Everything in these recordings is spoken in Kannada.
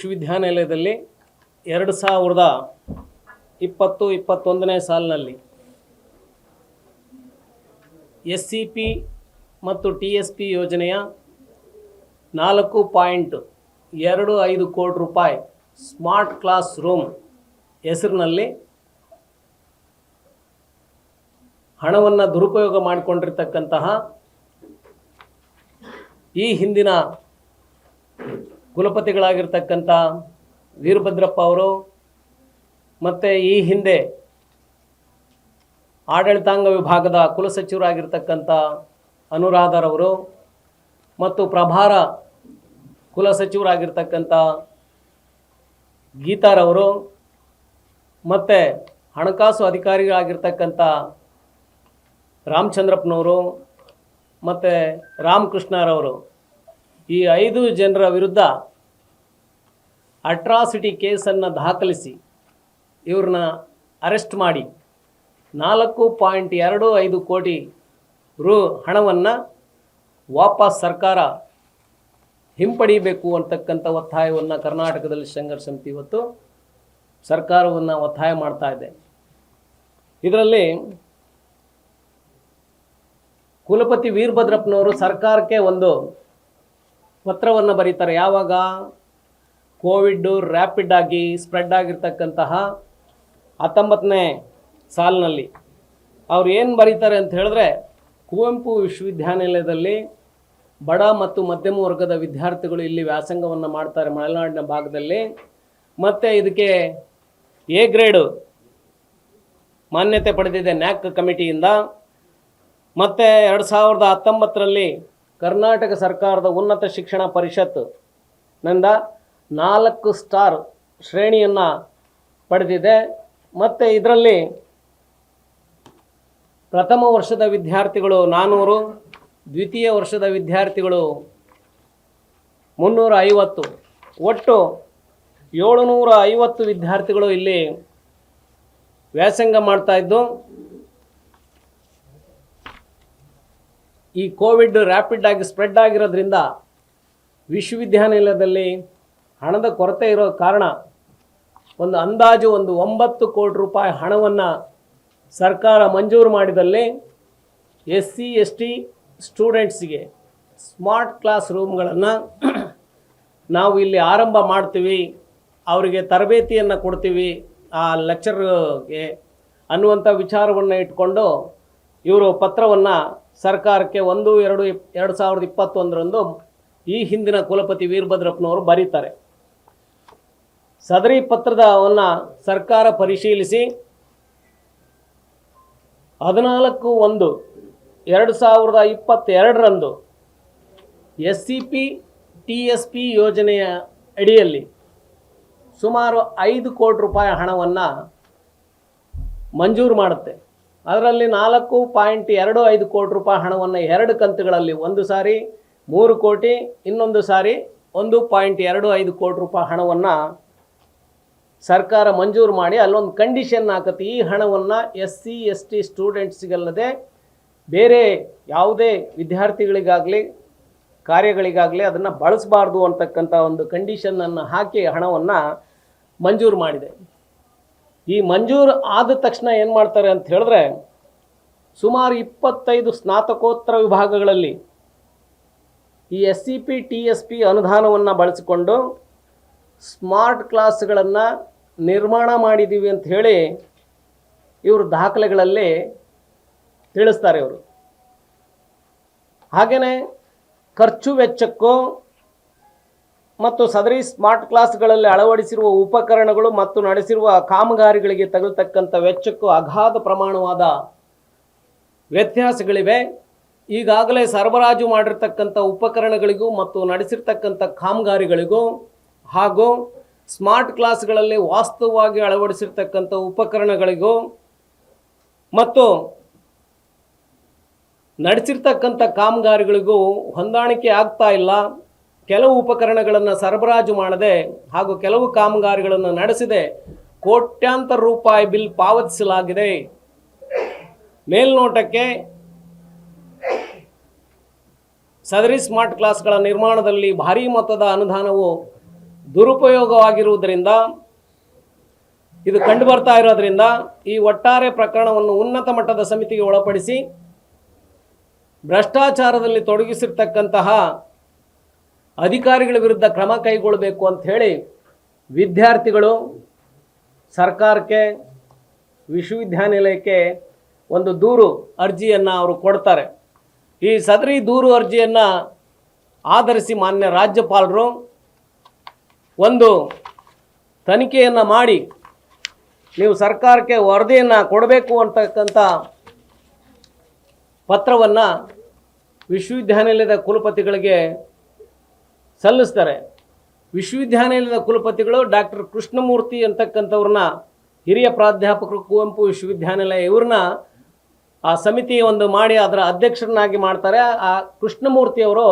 ವಿಶ್ವವಿದ್ಯಾನಿಲಯದಲ್ಲಿ 2020-21ನೇ ಸಾಲಿನಲ್ಲಿ SCP ಮತ್ತು TSP ಯೋಜನೆಯ 4.25 ಕೋಟಿ ರೂಪಾಯಿ ಸ್ಮಾರ್ಟ್ ಕ್ಲಾಸ್ ರೂಮ್ ಹೆಸರಿನಲ್ಲಿ ಹಣವನ್ನು ದುರುಪಯೋಗ ಮಾಡಿಕೊಂಡಿರ್ತಕ್ಕಂತಹ ಈ ಹಿಂದಿನ ಕುಲಪತಿಗಳಾಗಿರ್ತಕ್ಕಂಥ ವೀರಭದ್ರಪ್ಪ ಅವರು ಮತ್ತು ಈ ಹಿಂದೆ ಆಡಳಿತಾಂಗ ವಿಭಾಗದ ಕುಲಸಚಿವರಾಗಿರ್ತಕ್ಕಂಥ ಅನುರಾಧರವರು ಮತ್ತು ಪ್ರಭಾರ ಕುಲಸಚಿವರಾಗಿರ್ತಕ್ಕಂಥ ಗೀತಾರವರು ಮತ್ತು ಹಣಕಾಸು ಅಧಿಕಾರಿಗಳಾಗಿರ್ತಕ್ಕಂಥ ರಾಮಚಂದ್ರಪ್ಪನವರು ಮತ್ತು ರಾಮಕೃಷ್ಣರವರು ಈ 5 ಜನರ ವಿರುದ್ಧ ಅಟ್ರಾಸಿಟಿ ಕೇಸನ್ನು ದಾಖಲಿಸಿ ಇವ್ರನ್ನ ಅರೆಸ್ಟ್ ಮಾಡಿ 4.25 ಕೋಟಿ ರು ಹಣವನ್ನು ವಾಪಸ್ ಸರ್ಕಾರ ಹಿಂಪಡಿಬೇಕು ಅಂತಕ್ಕಂಥ ಒತ್ತಾಯವನ್ನು ಕರ್ನಾಟಕದಲ್ಲಿ ಸಂಘರ್ಷ ಸಮಿತಿ ಇವತ್ತು ಸರ್ಕಾರವನ್ನು ಒತ್ತಾಯ ಮಾಡ್ತಾ ಇದೆ. ಇದರಲ್ಲಿ ಕುಲಪತಿ ವೀರಭದ್ರಪ್ಪನವರು ಸರ್ಕಾರಕ್ಕೆ ಒಂದು ಪತ್ರವನ್ನು ಬರೀತಾರೆ. ಯಾವಾಗ ಕೋವಿಡ್ ರ್ಯಾಪಿಡ್ ಆಗಿ ಸ್ಪ್ರೆಡ್ ಆಗಿರ್ತಕ್ಕಂತಹ 19ನೇ ಸಾಲಿನಲ್ಲಿ ಅವ್ರು ಏನು ಬರೀತಾರೆ ಅಂತ ಹೇಳಿದ್ರೆ, ಕುವೆಂಪು ವಿಶ್ವವಿದ್ಯಾನಿಲಯದಲ್ಲಿ ಬಡ ಮತ್ತು ಮಧ್ಯಮ ವರ್ಗದ ವಿದ್ಯಾರ್ಥಿಗಳು ಇಲ್ಲಿ ವ್ಯಾಸಂಗವನ್ನು ಮಾಡ್ತಾರೆ ಮಲೆನಾಡಿನ ಭಾಗದಲ್ಲಿ, ಮತ್ತು ಇದಕ್ಕೆ ಎ ಗ್ರೇಡು ಮಾನ್ಯತೆ ಪಡೆದಿದೆ ನ್ಯಾಕ್ ಕಮಿಟಿಯಿಂದ. ಮತ್ತು 2019ರಲ್ಲಿ ಕರ್ನಾಟಕ ಸರ್ಕಾರದ ಉನ್ನತ ಶಿಕ್ಷಣ ಪರಿಷತ್ ನಿಂದ 4 ಸ್ಟಾರ್ ಶ್ರೇಣಿಯನ್ನು ಪಡೆದಿದೆ. ಮತ್ತು ಇದರಲ್ಲಿ ಪ್ರಥಮ ವರ್ಷದ ವಿದ್ಯಾರ್ಥಿಗಳು 400, ದ್ವಿತೀಯ ವರ್ಷದ ವಿದ್ಯಾರ್ಥಿಗಳು 350, ಒಟ್ಟು 750 ವಿದ್ಯಾರ್ಥಿಗಳು ಇಲ್ಲಿ ವ್ಯಾಸಂಗ ಮಾಡ್ತಾಯಿದ್ದು. ಈ ಕೋವಿಡ್ ರ್ಯಾಪಿಡ್ ಆಗಿ ಸ್ಪ್ರೆಡ್ ಆಗಿರೋದ್ರಿಂದ ವಿಶ್ವವಿದ್ಯಾನಿಲಯದಲ್ಲಿ ಹಣದ ಕೊರತೆ ಇರೋ ಕಾರಣ ಒಂದು ಅಂದಾಜು 9 ಕೋಟಿ ರೂಪಾಯಿ ಹಣವನ್ನು ಸರ್ಕಾರ ಮಂಜೂರು ಮಾಡಿದಲ್ಲಿ SC ST ಸ್ಟೂಡೆಂಟ್ಸಿಗೆ ಸ್ಮಾರ್ಟ್ ಕ್ಲಾಸ್ ರೂಮ್ಗಳನ್ನು ನಾವು ಇಲ್ಲಿ ಆರಂಭ ಮಾಡ್ತೀವಿ, ಅವರಿಗೆ ತರಬೇತಿಯನ್ನು ಕೊಡ್ತೀವಿ ಆ ಲೆಕ್ಚರ್ಗೆ ಅನ್ನುವಂಥ ವಿಚಾರವನ್ನು ಇಟ್ಕೊಂಡು ಇವರು ಪತ್ರವನ್ನು ಸರ್ಕಾರಕ್ಕೆ 1/2/2021ರಂದು ಈ ಹಿಂದಿನ ಕುಲಪತಿ ವೀರಭದ್ರಪ್ಪನವರು ಬರೀತಾರೆ. ಸದರಿ ಪತ್ರವನ್ನು ಸರ್ಕಾರ ಪರಿಶೀಲಿಸಿ 14/1/2022ರಂದು SCP TSP ಯೋಜನೆಯ ಅಡಿಯಲ್ಲಿ ಸುಮಾರು 5 ಕೋಟಿ ರೂಪಾಯಿ ಹಣವನ್ನು ಮಂಜೂರು ಮಾಡುತ್ತೆ. ಅದರಲ್ಲಿ 4.25 ಕೋಟಿ ರೂಪಾಯಿ ಹಣವನ್ನು 2 ಕಂತುಗಳಲ್ಲಿ, ಒಂದು ಸಾರಿ 3 ಕೋಟಿ, ಇನ್ನೊಂದು ಸಾರಿ 1.25 ಕೋಟಿ ರೂಪಾಯಿ ಹಣವನ್ನು ಸರ್ಕಾರ ಮಂಜೂರು ಮಾಡಿ ಅಲ್ಲೊಂದು ಕಂಡೀಷನ್ ಹಾಕತ್ತೆ, ಈ ಹಣವನ್ನು SC ST ಸ್ಟೂಡೆಂಟ್ಸಿಗಲ್ಲದೆ ಬೇರೆ ಯಾವುದೇ ವಿದ್ಯಾರ್ಥಿಗಳಿಗಾಗಲಿ ಕಾರ್ಯಗಳಿಗಾಗಲಿ ಅದನ್ನು ಬಳಸಬಾರ್ದು ಅಂತಕ್ಕಂಥ ಒಂದು ಕಂಡೀಷನನ್ನು ಹಾಕಿ ಹಣವನ್ನು ಮಂಜೂರು ಮಾಡಿದೆ. ಈ ಮಂಜೂರು ಆದ ತಕ್ಷಣ ಏನು ಮಾಡ್ತಾರೆ ಅಂತ ಹೇಳಿದ್ರೆ, ಸುಮಾರು 25 ಸ್ನಾತಕೋತ್ತರ ವಿಭಾಗಗಳಲ್ಲಿ ಈ SCP TSP ಅನುದಾನವನ್ನು ಬಳಸಿಕೊಂಡು ಸ್ಮಾರ್ಟ್ ಕ್ಲಾಸ್ಗಳನ್ನು ನಿರ್ಮಾಣ ಮಾಡಿದ್ದೀವಿ ಅಂತ ಹೇಳಿ ಇವರು ದಾಖಲೆಗಳಲ್ಲಿ ತಿಳಿಸ್ತಾರೆ. ಇವರು ಹಾಗೆಯೇ ಖರ್ಚು ವೆಚ್ಚಕ್ಕೂ ಮತ್ತು ಸದರಿ ಸ್ಮಾರ್ಟ್ ಕ್ಲಾಸ್ಗಳಲ್ಲಿ ಅಳವಡಿಸಿರುವ ಉಪಕರಣಗಳು ಮತ್ತು ನಡೆಸಿರುವ ಕಾಮಗಾರಿಗಳಿಗೆ ತಗಲ್ತಕ್ಕಂಥ ವೆಚ್ಚಕ್ಕೂ ಅಗಾಧ ಪ್ರಮಾಣವಾದ ವ್ಯತ್ಯಾಸಗಳಿವೆ. ಈಗಾಗಲೇ ಸರಬರಾಜು ಮಾಡಿರ್ತಕ್ಕಂಥ ಉಪಕರಣಗಳಿಗೂ ಮತ್ತು ನಡೆಸಿರ್ತಕ್ಕಂಥ ಕಾಮಗಾರಿಗಳಿಗೂ ಹಾಗೂ ಸ್ಮಾರ್ಟ್ ಕ್ಲಾಸ್ಗಳಲ್ಲಿ ವಾಸ್ತವವಾಗಿ ಅಳವಡಿಸಿರ್ತಕ್ಕಂಥ ಉಪಕರಣಗಳಿಗೂ ಮತ್ತು ನಡೆಸಿರ್ತಕ್ಕಂಥ ಕಾಮಗಾರಿಗಳಿಗೂ ಹೊಂದಾಣಿಕೆ ಆಗ್ತಾ ಇಲ್ಲ. ಕೆಲವು ಉಪಕರಣಗಳನ್ನು ಸರಬರಾಜು ಮಾಡದೆ ಹಾಗೂ ಕೆಲವು ಕಾಮಗಾರಿಗಳನ್ನು ನಡೆಸದೆ ಕೋಟ್ಯಾಂತರ ರೂಪಾಯಿ ಬಿಲ್ ಪಾವತಿಸಲಾಗಿದೆ. ಮೇಲ್ನೋಟಕ್ಕೆ ಸದರಿ ಸ್ಮಾರ್ಟ್ ಕ್ಲಾಸ್ಗಳ ನಿರ್ಮಾಣದಲ್ಲಿ ಭಾರೀ ಮೊತ್ತದ ಅನುದಾನವು ದುರುಪಯೋಗವಾಗಿರುವುದರಿಂದ, ಇದು ಕಂಡು ಬರ್ತಾ ಇರೋದ್ರಿಂದ ಈ ಒಟ್ಟಾರೆ ಪ್ರಕರಣವನ್ನು ಉನ್ನತ ಮಟ್ಟದ ಸಮಿತಿಗೆ ಒಳಪಡಿಸಿ ಭ್ರಷ್ಟಾಚಾರದಲ್ಲಿ ತೊಡಗಿಸಿರ್ತಕ್ಕಂತಹ ಅಧಿಕಾರಿಗಳ ವಿರುದ್ಧ ಕ್ರಮ ಕೈಗೊಳ್ಳಬೇಕು ಅಂತ ಹೇಳಿ ವಿದ್ಯಾರ್ಥಿಗಳು ಸರ್ಕಾರಕ್ಕೆ, ವಿಶ್ವವಿದ್ಯಾನಿಲಯಕ್ಕೆ ಒಂದು ದೂರು ಅರ್ಜಿಯನ್ನು ಅವರು ಕೊಡ್ತಾರೆ. ಈ ಸದರಿ ದೂರು ಅರ್ಜಿಯನ್ನು ಆಧರಿಸಿ ಮಾನ್ಯ ರಾಜ್ಯಪಾಲರು ಒಂದು ತನಿಖೆಯನ್ನು ಮಾಡಿ ನೀವು ಸರ್ಕಾರಕ್ಕೆ ವರದಿಯನ್ನು ಕೊಡಬೇಕು ಅಂತಕ್ಕಂಥ ಪತ್ರವನ್ನು ವಿಶ್ವವಿದ್ಯಾನಿಲಯದ ಕುಲಪತಿಗಳಿಗೆ ಸಲ್ಲಿಸ್ತಾರೆ. ವಿಶ್ವವಿದ್ಯಾನಿಲಯದ ಕುಲಪತಿಗಳು ಡಾಕ್ಟರ್ ಕೃಷ್ಣಮೂರ್ತಿ ಅಂತಕ್ಕಂಥವ್ರನ್ನ, ಹಿರಿಯ ಪ್ರಾಧ್ಯಾಪಕರು, ಕುವೆಂಪು ವಿಶ್ವವಿದ್ಯಾನಿಲಯ, ಇವ್ರನ್ನ ಆ ಸಮಿತಿ ಒಂದು ಮಾಡಿ ಅದರ ಅಧ್ಯಕ್ಷರನ್ನಾಗಿ ಮಾಡ್ತಾರೆ. ಆ ಕೃಷ್ಣಮೂರ್ತಿಯವರು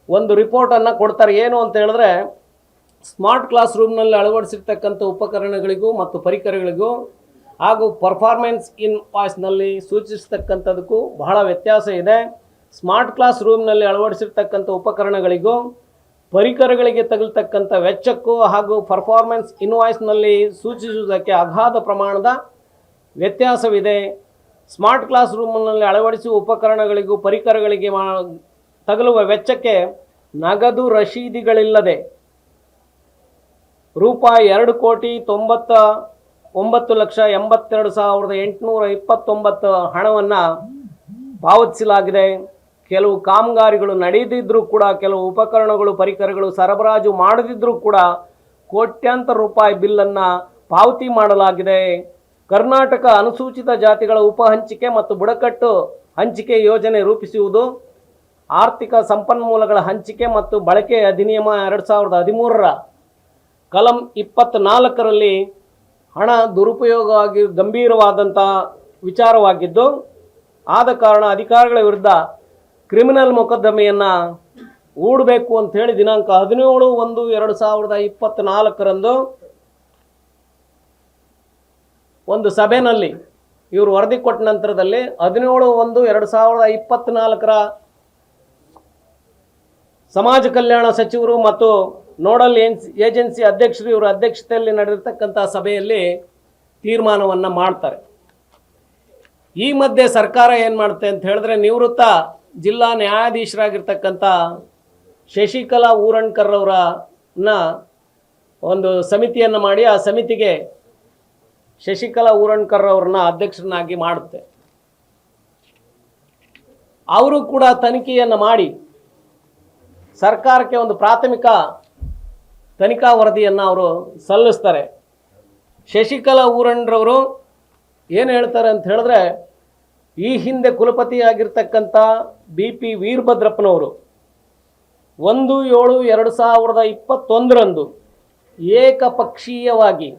ಒಂದು ರಿಪೋರ್ಟನ್ನು ಕೊಡ್ತಾರೆ. ಏನು ಅಂತ ಹೇಳಿದ್ರೆ, ಸ್ಮಾರ್ಟ್ ಕ್ಲಾಸ್ ರೂಮ್ನಲ್ಲಿ ಅಳವಡಿಸಿರ್ತಕ್ಕಂಥ ಉಪಕರಣಗಳಿಗೂ ಮತ್ತು ಪರಿಕರಗಳಿಗೂ ಹಾಗೂ ಪರ್ಫಾರ್ಮೆನ್ಸ್ ಇನ್ ವಾಯ್ಸ್ನಲ್ಲಿ ಸೂಚಿಸ್ತಕ್ಕಂಥದಕ್ಕೂ ಬಹಳ ವ್ಯತ್ಯಾಸ ಇದೆ. ಸ್ಮಾರ್ಟ್ ಕ್ಲಾಸ್ ರೂಮ್ನಲ್ಲಿ ಅಳವಡಿಸಿರ್ತಕ್ಕಂಥ ಉಪಕರಣಗಳಿಗೂ ಪರಿಕರಗಳಿಗೆ ತಗಲ್ತಕ್ಕಂಥ ವೆಚ್ಚಕ್ಕೂ ಹಾಗೂ ಪರ್ಫಾರ್ಮೆನ್ಸ್ ಇನ್ ವಾಯ್ಸ್ನಲ್ಲಿ ಸೂಚಿಸುವುದಕ್ಕೆ ಅಗಾಧ ಪ್ರಮಾಣದ ವ್ಯತ್ಯಾಸವಿದೆ. ಸ್ಮಾರ್ಟ್ ಕ್ಲಾಸ್ ರೂಮ್ನಲ್ಲಿ ಅಳವಡಿಸುವ ಉಪಕರಣಗಳಿಗೂ ಪರಿಕರಗಳಿಗೆ ತಗಲುವ ವೆಚ್ಚಕ್ಕೆ ನಗದು ರಶೀದಿಗಳಿಲ್ಲದೆ ರೂಪಾಯಿ 2,99,82,829 ಹಣವನ್ನು ಪಾವತಿಸಲಾಗಿದೆ. ಕೆಲವು ಕಾಮಗಾರಿಗಳು ನಡೆದಿದ್ದರೂ ಕೂಡ, ಕೆಲವು ಉಪಕರಣಗಳು ಪರಿಕರಗಳು ಸರಬರಾಜು ಮಾಡದಿದ್ದರೂ ಕೂಡ ಕೋಟ್ಯಾಂತರ ರೂಪಾಯಿ ಬಿಲ್ಲನ್ನು ಪಾವತಿ ಮಾಡಲಾಗಿದೆ. ಕರ್ನಾಟಕ ಅನುಸೂಚಿತ ಜಾತಿಗಳ ಉಪಹಂಚಿಕೆ ಮತ್ತು ಬುಡಕಟ್ಟು ಹಂಚಿಕೆ ಯೋಜನೆ ರೂಪಿಸುವುದು, ಆರ್ಥಿಕ ಸಂಪನ್ಮೂಲಗಳ ಹಂಚಿಕೆ ಮತ್ತು ಬಳಕೆ ಅಧಿನಿಯಮ 2013ರ ಕಲಂ 24ರಲ್ಲಿ ಹಣ ದುರುಪಯೋಗವಾಗಿ ಗಂಭೀರವಾದಂಥ ವಿಚಾರವಾಗಿದ್ದು, ಆದ ಕಾರಣ ಅಧಿಕಾರಿಗಳ ವಿರುದ್ಧ ಕ್ರಿಮಿನಲ್ ಮೊಕದ್ದಮೆಯನ್ನು ಹೂಡಬೇಕು ಅಂಥೇಳಿ ದಿನಾಂಕ 17/1/2024ರಂದು ಒಂದು ಸಭೆಯಲ್ಲಿ ಇವರು ವರದಿ ಕೊಟ್ಟ ನಂತರದಲ್ಲಿ 17/1/2024ರ ಸಮಾಜ ಕಲ್ಯಾಣ ಸಚಿವರು ಮತ್ತು ನೋಡಲ್ ಏಜೆನ್ಸಿ ಅಧ್ಯಕ್ಷರು ಇವರ ಅಧ್ಯಕ್ಷತೆಯಲ್ಲಿ ನಡೆದಿರ್ತಕ್ಕಂಥ ಸಭೆಯಲ್ಲಿ ತೀರ್ಮಾನವನ್ನು ಮಾಡ್ತಾರೆ. ಈ ಮಧ್ಯೆ ಸರ್ಕಾರ ಏನು ಮಾಡುತ್ತೆ ಅಂತ ಹೇಳಿದ್ರೆ, ನಿವೃತ್ತ ಜಿಲ್ಲಾ ನ್ಯಾಯಾಧೀಶರಾಗಿರ್ತಕ್ಕಂಥ ಶಶಿಕಲಾ ಊರಣ್ಕರ್ ಅವರನ್ನ ಒಂದು ಸಮಿತಿಯನ್ನು ಮಾಡಿ ಆ ಸಮಿತಿಗೆ ಶಶಿಕಲಾ ಊರಣ್ಕರ್ ಅವ್ರನ್ನ ಅಧ್ಯಕ್ಷರನ್ನಾಗಿ ಮಾಡುತ್ತೆ. ಅವರು ಕೂಡ ತನಿಖೆಯನ್ನು ಮಾಡಿ ಸರ್ಕಾರಕ್ಕೆ ಒಂದು ಪ್ರಾಥಮಿಕ ತನಿಖಾ ವರದಿಯನ್ನು ಅವರು ಸಲ್ಲಿಸ್ತಾರೆ. ಶಶಿಕಲಾ ಊರಣ್ರವರು ಏನು ಹೇಳ್ತಾರೆ ಅಂತ ಹೇಳಿದ್ರೆ, ಈ ಹಿಂದೆ ಕುಲಪತಿಯಾಗಿರ್ತಕ್ಕಂಥ BP ವೀರಭದ್ರಪ್ಪನವರು 1/7/2021ರಂದು ಏಕಪಕ್ಷೀಯವಾಗಿ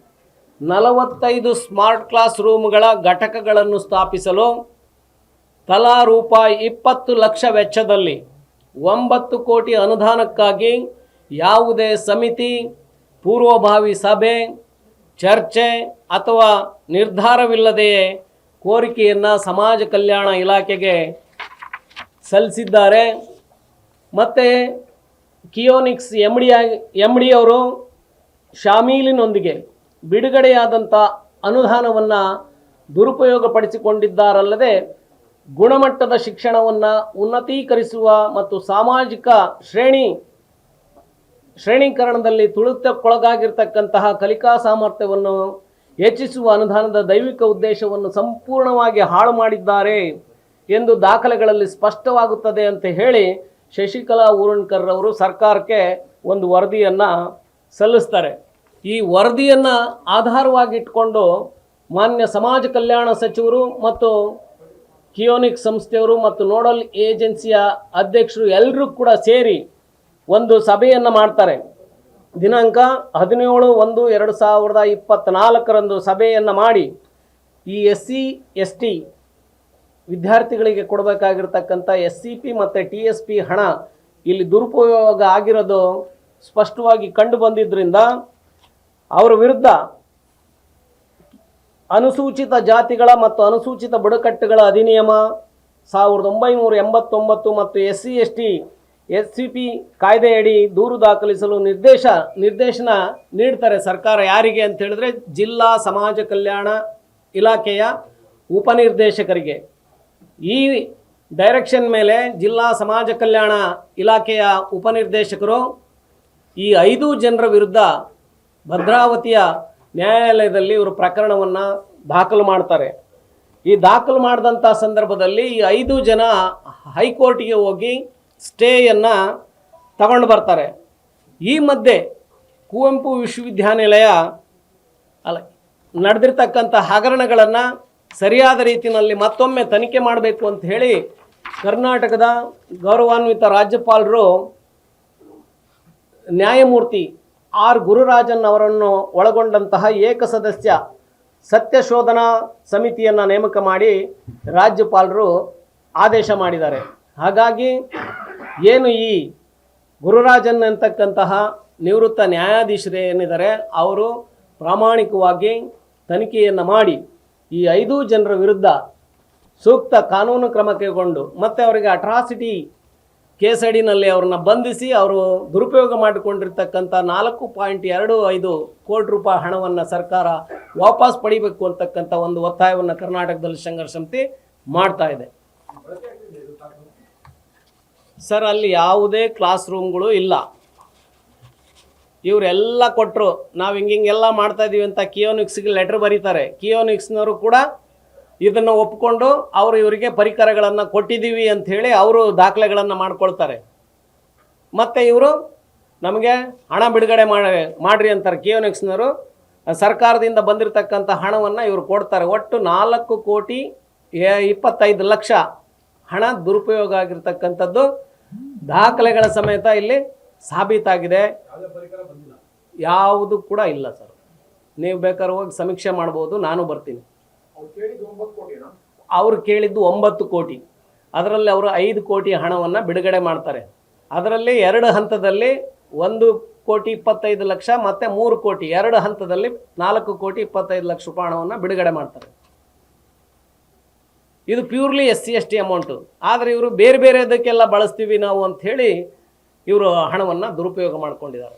45 ಸ್ಮಾರ್ಟ್ ಕ್ಲಾಸ್ ರೂಮ್ಗಳ ಘಟಕಗಳನ್ನು ಸ್ಥಾಪಿಸಲು ತಲಾ ರೂಪಾಯಿ 20 ಲಕ್ಷ ವೆಚ್ಚದಲ್ಲಿ 9 ಕೋಟಿ ಅನುದಾನಕ್ಕಾಗಿ ಯಾವುದೇ ಸಮಿತಿ, ಪೂರ್ವಭಾವಿ ಸಭೆ, ಚರ್ಚೆ ಅಥವಾ ನಿರ್ಧಾರವಿಲ್ಲದೆಯೇ ಕೋರಿಕೆಯನ್ನು ಸಮಾಜ ಕಲ್ಯಾಣ ಇಲಾಖೆಗೆ ಸಲ್ಲಿಸಿದ್ದಾರೆ. ಮತ್ತು ಕಿಯೋನಿಕ್ಸ್ ಎಮ್ ಡಿ ಅವರು ಶಾಮೀಲಿನೊಂದಿಗೆ ಬಿಡುಗಡೆಯಾದಂಥ ಅನುದಾನವನ್ನು ದುರುಪಯೋಗಪಡಿಸಿಕೊಂಡಿದ್ದಾರಲ್ಲದೆ ಗುಣಮಟ್ಟದ ಶಿಕ್ಷಣವನ್ನು ಉನ್ನತೀಕರಿಸುವ ಮತ್ತು ಸಾಮಾಜಿಕ ಶ್ರೇಣೀಕರಣದಲ್ಲಿ ತುಳಿತಕ್ಕೊಳಗಾಗಿರ್ತಕ್ಕಂತಹ ಕಲಿಕಾ ಸಾಮರ್ಥ್ಯವನ್ನು ಹೆಚ್ಚಿಸುವ ಅನುದಾನದ ದೈವಿಕ ಉದ್ದೇಶವನ್ನು ಸಂಪೂರ್ಣವಾಗಿ ಹಾಳು ಮಾಡಿದ್ದಾರೆ ಎಂದು ದಾಖಲೆಗಳಲ್ಲಿ ಸ್ಪಷ್ಟವಾಗುತ್ತದೆ ಅಂತ ಹೇಳಿ ಶಶಿಕಲಾ ಊರಣ್ಕರ್ ಅವರು ಸರ್ಕಾರಕ್ಕೆ ಒಂದು ವರದಿಯನ್ನು ಸಲ್ಲಿಸ್ತಾರೆ. ಈ ವರದಿಯನ್ನು ಆಧಾರವಾಗಿಟ್ಕೊಂಡು ಮಾನ್ಯ ಸಮಾಜ ಕಲ್ಯಾಣ ಸಚಿವರು ಮತ್ತು ಕಿಯೋನಿಕ್ ಸಂಸ್ಥೆಯವರು ಮತ್ತು ನೋಡಲ್ ಏಜೆನ್ಸಿಯ ಅಧ್ಯಕ್ಷರು ಎಲ್ಲರೂ ಕೂಡ ಸೇರಿ ಒಂದು ಸಭೆಯನ್ನು ಮಾಡ್ತಾರೆ. ದಿನಾಂಕ 17/1/2024ರಂದು ಸಭೆಯನ್ನು ಮಾಡಿ ಈ SC ST ವಿದ್ಯಾರ್ಥಿಗಳಿಗೆ ಕೊಡಬೇಕಾಗಿರ್ತಕ್ಕಂಥ SCP ಮತ್ತು TSP ಹಣ ಇಲ್ಲಿ ದುರುಪಯೋಗ ಆಗಿರೋದು ಸ್ಪಷ್ಟವಾಗಿ ಕಂಡು ಬಂದಿದ್ದರಿಂದ ಅವರ ವಿರುದ್ಧ ಅನುಸೂಚಿತ ಜಾತಿಗಳ ಮತ್ತು ಅನುಸೂಚಿತ ಬುಡಕಟ್ಟುಗಳ ಅಧಿನಿಯಮ 1989 ಮತ್ತು SC ST SCP ಕಾಯ್ದೆಯಡಿ ದೂರು ದಾಖಲಿಸಲು ನಿರ್ದೇಶನ ನೀಡ್ತಾರೆ ಸರ್ಕಾರ. ಯಾರಿಗೆ ಅಂತ ಹೇಳಿದ್ರೆ ಜಿಲ್ಲಾ ಸಮಾಜ ಕಲ್ಯಾಣ ಇಲಾಖೆಯ ಉಪನಿರ್ದೇಶಕರಿಗೆ. ಈ ಡೈರೆಕ್ಷನ್ ಮೇಲೆ ಜಿಲ್ಲಾ ಸಮಾಜ ಕಲ್ಯಾಣ ಇಲಾಖೆಯ ಉಪನಿರ್ದೇಶಕರು ಈ 5 ಜನರ ವಿರುದ್ಧ ಭದ್ರಾವತಿಯ ನ್ಯಾಯಾಲಯದಲ್ಲಿ ಇವರು ಪ್ರಕರಣವನ್ನು ದಾಖಲು ಮಾಡ್ತಾರೆ. ಈ ದಾಖಲು ಮಾಡಿದಂಥ ಸಂದರ್ಭದಲ್ಲಿ ಈ 5 ಜನ ಹೈಕೋರ್ಟಿಗೆ ಹೋಗಿ ಸ್ಟೇಯನ್ನು ತಗೊಂಡು ಬರ್ತಾರೆ. ಈ ಮಧ್ಯೆ ಕುವೆಂಪು ವಿಶ್ವವಿದ್ಯಾನಿಲಯ ನಡೆದಿರ್ತಕ್ಕಂಥ ಹಗರಣಗಳನ್ನು ಸರಿಯಾದ ರೀತಿಯಲ್ಲಿ ಮತ್ತೊಮ್ಮೆ ತನಿಖೆ ಮಾಡಬೇಕು ಅಂತ ಹೇಳಿ ಕರ್ನಾಟಕದ ಗೌರವಾನ್ವಿತ ರಾಜ್ಯಪಾಲರು ನ್ಯಾಯಮೂರ್ತಿ R ಗುರುರಾಜನ್ ಅವರನ್ನು ಒಳಗೊಂಡಂತಹ ಏಕಸದಸ್ಯ ಸತ್ಯಶೋಧನಾ ಸಮಿತಿಯನ್ನು ನೇಮಕ ಮಾಡಿ ರಾಜ್ಯಪಾಲರು ಆದೇಶ ಮಾಡಿದ್ದಾರೆ. ಹಾಗಾಗಿ ಏನು ಈ ಗುರುರಾಜನ್ ಅಂತಕ್ಕಂತಹ ನಿವೃತ್ತ ನ್ಯಾಯಾಧೀಶರು ಏನಿದ್ದಾರೆ ಅವರು ಪ್ರಾಮಾಣಿಕವಾಗಿ ತನಿಖೆಯನ್ನು ಮಾಡಿ ಈ 5 ಜನರ ವಿರುದ್ಧ ಸೂಕ್ತ ಕಾನೂನು ಕ್ರಮ ಕೈಗೊಂಡು ಮತ್ತು ಅವರಿಗೆ ಅಟ್ರಾಸಿಟಿ ಕೇಸಡಿನಲ್ಲಿ ಅವ್ರನ್ನ ಬಂಧಿಸಿ ಅವರು ದುರುಪಯೋಗ ಮಾಡಿಕೊಂಡಿರ್ತಕ್ಕಂಥ 4.25 ಕೋಟಿ ರೂಪಾಯಿ ಹಣವನ್ನು ಸರ್ಕಾರ ವಾಪಸ್ ಪಡಿಬೇಕು ಅಂತಕ್ಕಂಥ ಒಂದು ಒತ್ತಾಯವನ್ನು ಕರ್ನಾಟಕದಲ್ಲಿ ಸಂಘರ್ಷ ಸಮಿತಿ ಮಾಡ್ತಾ ಇದೆ. ಸರ್, ಅಲ್ಲಿ ಯಾವುದೇ ಕ್ಲಾಸ್ ರೂಮ್ಗಳು ಇಲ್ಲ. ಇವರೆಲ್ಲ ಕೊಟ್ಟರು ನಾವು ಹಿಂಗೆಲ್ಲ ಮಾಡ್ತಾ ಇದ್ದೀವಿ ಅಂತ ಕಿಯೋನಿಕ್ಸ್ಗೆ ಲೆಟ್ರ್ ಬರೀತಾರೆ. ಕಿಯೋನಿಕ್ಸ್ನವರು ಕೂಡ ಇದನ್ನು ಒಪ್ಪಿಕೊಂಡು ಅವರು ಇವರಿಗೆ ಪರಿಕರಗಳನ್ನು ಕೊಟ್ಟಿದ್ದೀವಿ ಅಂಥೇಳಿ ಅವರು ದಾಖಲೆಗಳನ್ನು ಮಾಡ್ಕೊಳ್ತಾರೆ. ಮತ್ತು ಇವರು ನಮಗೆ ಹಣ ಬಿಡುಗಡೆ ಮಾಡಿರಿ ಅಂತಾರೆ. ಕಿಯೋನಿಕ್ಸ್ನವರು ಸರ್ಕಾರದಿಂದ ಬಂದಿರತಕ್ಕಂಥ ಹಣವನ್ನು ಇವರು ಕೊಡ್ತಾರೆ. ಒಟ್ಟು 4,25,00,000 ಹಣ ದುರುಪಯೋಗ ಆಗಿರ್ತಕ್ಕಂಥದ್ದು ದಾಖಲೆಗಳ ಸಮೇತ ಇಲ್ಲಿ ಸಾಬೀತಾಗಿದೆ. ಯಾವುದು ಕೂಡ ಇಲ್ಲ ಸರ್. ನೀವು ಬೇಕಾದ್ರೆ ಹೋಗಿ ಸಮೀಕ್ಷೆ ಮಾಡ್ಬೋದು, ನಾನು ಬರ್ತೀನಿ. ಅವರು ಕೇಳಿದ್ದು 9 ಕೋಟಿ, ಅದರಲ್ಲಿ ಅವರು 5 ಕೋಟಿ ಹಣವನ್ನು ಬಿಡುಗಡೆ ಮಾಡ್ತಾರೆ. ಅದರಲ್ಲಿ 2 ಹಂತದಲ್ಲಿ 1,25,00,000 ಮತ್ತು 3 ಕೋಟಿ 2 ಹಂತದಲ್ಲಿ 4,25,00,000 ರೂಪಾಯಿ ಹಣವನ್ನು ಬಿಡುಗಡೆ ಮಾಡ್ತಾರೆ. ಇದು ಪ್ಯೂರ್ಲಿ SC/ST ಅಮೌಂಟು. ಆದರೆ ಇವರು ಬೇರೆ ಬೇರೆದಕ್ಕೆಲ್ಲ ಬಳಸ್ತೀವಿ ನಾವು ಅಂಥೇಳಿ ಇವರು ಹಣವನ್ನು ದುರುಪಯೋಗ ಮಾಡ್ಕೊಂಡಿದ್ದಾರೆ.